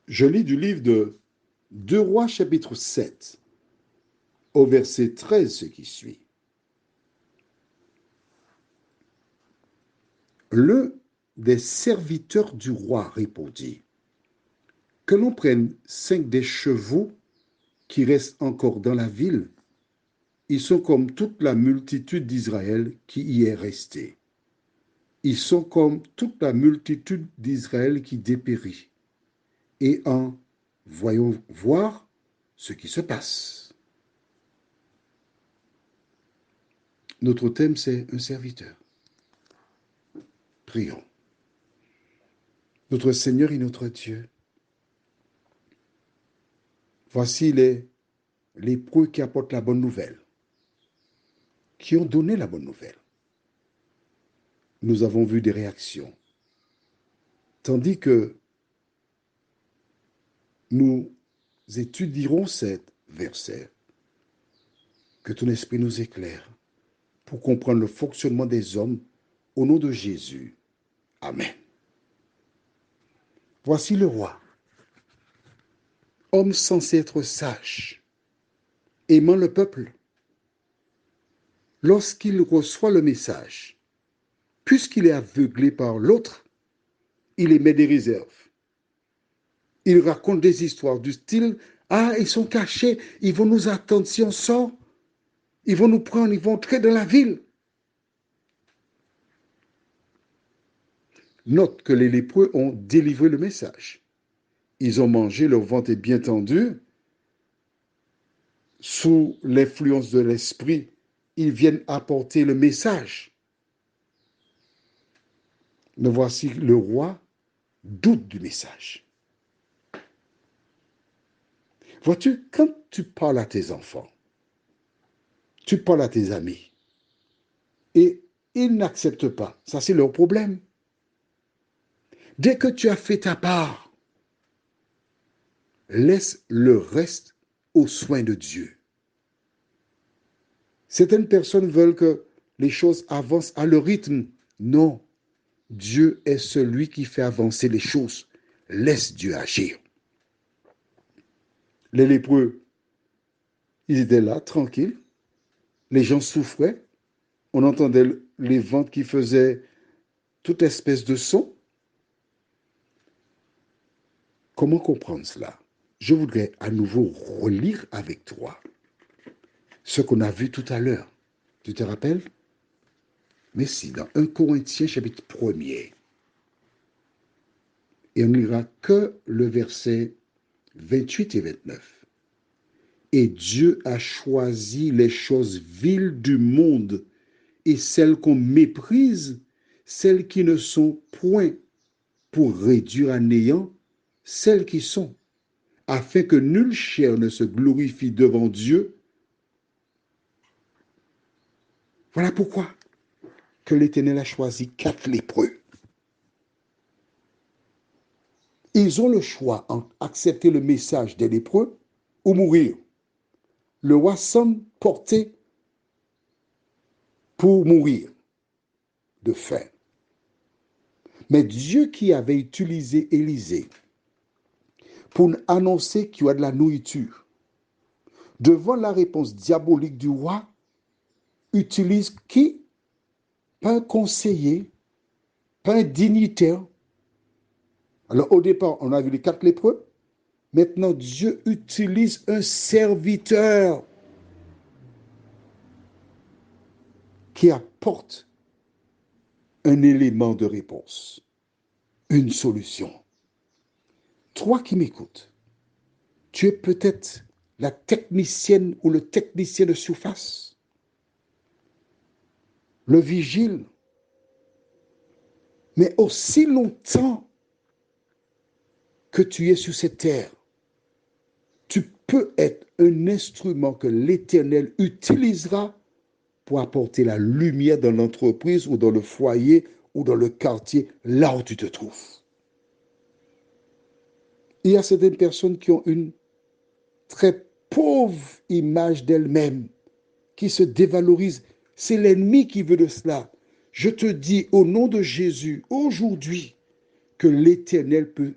Je lis du livre de 2 Rois chapitre 7 au verset 13 ce qui suit. L'un des serviteurs du roi répondit, que l'on prenne 5 des chevaux qui restent encore dans la ville. Ils sont comme toute la multitude d'Israël qui y est restée. Ils sont comme toute la multitude d'Israël qui dépérit. Et voyons voir ce qui se passe. Notre thème, c'est un serviteur. Prions. Notre Seigneur et notre Dieu, voici les lépreux qui apportent la bonne nouvelle, qui ont donné la bonne nouvelle. Nous avons vu des réactions, tandis que nous étudierons ces versets, que ton esprit nous éclaire pour comprendre le fonctionnement des hommes au nom de Jésus. Amen. Voici le roi, homme censé être sage, aimant le peuple. Lorsqu'il reçoit le message, puisqu'il est aveuglé par l'autre, il émet des réserves. Il raconte des histoires du style « Ah, ils sont cachés, ils vont nous attendre si on sort, ils vont nous prendre, ils vont entrer dans la ville. » Note que les lépreux ont délivré le message. Ils ont mangé, leur ventre est bien tendu. Sous l'influence de l'esprit, ils viennent apporter le message. Mais voici le roi doute du message. Vois-tu, quand tu parles à tes enfants, tu parles à tes amis, et ils n'acceptent pas, ça c'est leur problème. Dès que tu as fait ta part, laisse le reste aux soins de Dieu. Certaines personnes veulent que les choses avancent à leur rythme. Non, Dieu est celui qui fait avancer les choses. Laisse Dieu agir. Les lépreux, ils étaient là, tranquilles. Les gens souffraient. On entendait les vents qui faisaient toute espèce de son. Comment comprendre cela? Je voudrais à nouveau relire avec toi ce qu'on a vu tout à l'heure. Tu te rappelles? Mais si, dans 1 Corinthiens chapitre 1er, et on ne lira que le verset 28 et 29. Et Dieu a choisi les choses viles du monde et celles qu'on méprise, celles qui ne sont point, pour réduire à néant celles qui sont, afin que nulle chair ne se glorifie devant Dieu. Voilà pourquoi que l'Éternel a choisi 4 lépreux. Ils ont le choix entre accepter le message des lépreux ou mourir. Le roi semble porté pour mourir de faim. Mais Dieu qui avait utilisé Élisée pour annoncer qu'il y a de la nourriture, devant la réponse diabolique du roi, utilise qui? Pas un conseiller, pas un dignitaire. Alors au départ, on a vu les 4 lépreux. Maintenant, Dieu utilise un serviteur qui apporte un élément de réponse, une solution. Toi qui m'écoutes, tu es peut-être la technicienne ou le technicien de surface, le vigile, mais aussi longtemps que tu es sur cette terre, tu peux être un instrument que l'Éternel utilisera pour apporter la lumière dans l'entreprise ou dans le foyer ou dans le quartier, là où tu te trouves. Il y a certaines personnes qui ont une très pauvre image d'elles-mêmes, qui se dévalorisent. C'est l'ennemi qui veut de cela. Je te dis au nom de Jésus, aujourd'hui, que l'Éternel peut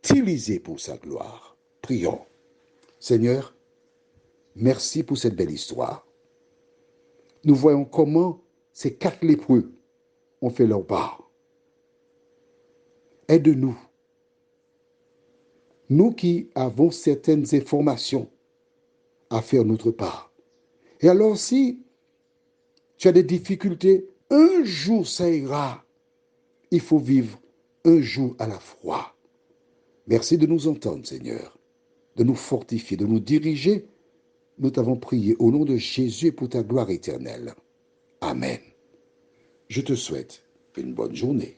utiliser pour sa gloire. Prions. Seigneur, merci pour cette belle histoire. Nous voyons comment ces 4 lépreux ont fait leur part. Aide-nous, nous qui avons certaines informations, à faire notre part. Et alors si tu as des difficultés, un jour ça ira. Il faut vivre un jour à la fois. Merci de nous entendre, Seigneur, de nous fortifier, de nous diriger. Nous t'avons prié au nom de Jésus et pour ta gloire éternelle. Amen. Je te souhaite une bonne journée.